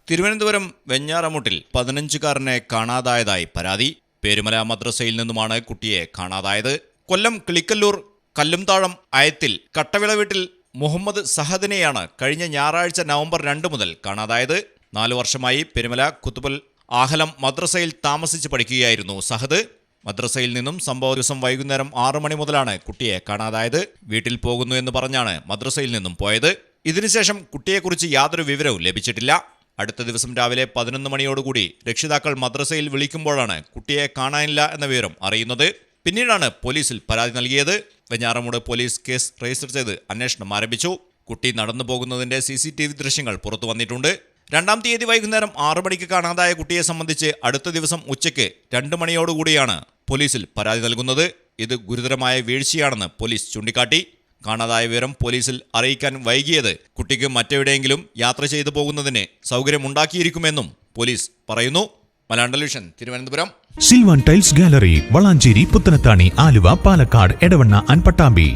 തിരുവനന്തപുരം വെഞ്ഞാറമൂട്ടിൽ 15-കാരനെ കാണാതായതായി പരാതി. പേരുമല മദ്രസയിൽ നിന്നുമാണ് കുട്ടിയെ കാണാതായത്. കൊല്ലം കിളിക്കല്ലൂർ കല്ലുംതാഴം അയത്തിൽ കട്ടവിള വീട്ടിൽ മുഹമ്മദ് സഹദിനെയാണ് കഴിഞ്ഞ ഞായറാഴ്ച നവംബർ 2 മുതൽ കാണാതായത്. 4 വർഷമായി പെരുമല കുത്തുബൽ ആഹലം മദ്രസയിൽ താമസിച്ച് പഠിക്കുകയായിരുന്നു സഹദ്. മദ്രസയിൽ നിന്നും സംഭവ ദിവസം വൈകുന്നേരം 6 മണി മുതലാണ് കുട്ടിയെ കാണാതായത്. വീട്ടിൽ പോകുന്നു എന്ന് പറഞ്ഞാണ് മദ്രസയിൽ നിന്നും പോയത്. ഇതിനുശേഷം കുട്ടിയെക്കുറിച്ച് യാതൊരു വിവരവും ലഭിച്ചിട്ടില്ല. അടുത്ത ദിവസം രാവിലെ 11 മണിയോടുകൂടി രക്ഷിതാക്കൾ മദ്രസയിൽ വിളിക്കുമ്പോഴാണ് കുട്ടിയെ കാണാനില്ല എന്ന വിവരം അറിയുന്നത്. പിന്നീടാണ് പോലീസിൽ പരാതി നൽകിയത്. വെഞ്ഞാറമൂട് പോലീസ് കേസ് രജിസ്റ്റർ ചെയ്ത് അന്വേഷണം ആരംഭിച്ചു. കുട്ടി നടന്നു പോകുന്നതിന്റെ CCTV ദൃശ്യങ്ങൾ പുറത്തു വന്നിട്ടുണ്ട്. 2-ാം തീയതി വൈകുന്നേരം 6 മണിക്ക് കാണാതായ കുട്ടിയെ സംബന്ധിച്ച് അടുത്ത ദിവസം ഉച്ചയ്ക്ക് 2 മണിയോടുകൂടിയാണ് പോലീസിൽ പരാതി നൽകുന്നത്. ഇത് ഗുരുതരമായ വീഴ്ചയാണെന്ന് പോലീസ് ചൂണ്ടിക്കാട്ടി. കാണാതായ വിവരം പോലീസിൽ അറിയിക്കാൻ വൈകിയത് കുട്ടിക്ക് മറ്റെവിടെയെങ്കിലും യാത്ര ചെയ്തു പോകുന്നതിന് സൗകര്യമുണ്ടാക്കിയിരിക്കുമെന്നും പോലീസ് പറയുന്നു. Malayalam television, Thiruvananthapuram. Silvan tiles gallery, Valanchery, Puthanathani, Aluva, Palakkad, Edavanna and Pattambi.